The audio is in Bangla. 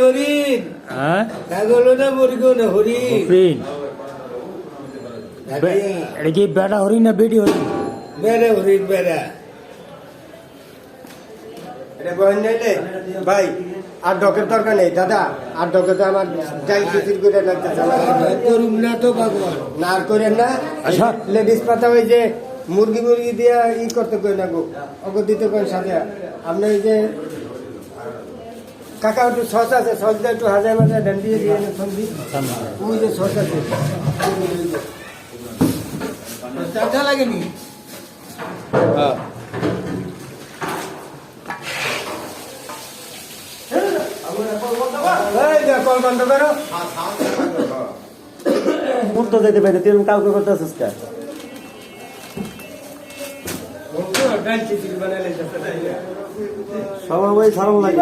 হরিণ হ্যাঁ ছাগল না মুরগি না হরিণ হরিণ এটা কি বেটা হরিণ না বেটি হরিণ? বেড়া হরিণ বেড়া এটা বহেন নাইলে ভাই আর ডকের দরকার নেই দাদা, আর ডকে তো আমার যাই খিচির করে লাগতেছে করুম না তো ভগবান না আর করেন না। আচ্ছা। লেডিস পাতা ওই যে মুরগি দিয়ে ই করতে কই না গো, অগো দিতে কই সাথে আপনি ওই যে কাকা একটু সস আছে, সস দিয়ে একটু হাজার মাজার ডান দিয়ে দিয়ে সবজি ওই যে সস আছে চাটা লাগেনি এই যে কল বন্ধ করো। মুক্ত যেতে পারে তুই কাউকে করতে আসিস কা ডাল খিচুড়ি বানাইলে সবার ওই সারম লাগে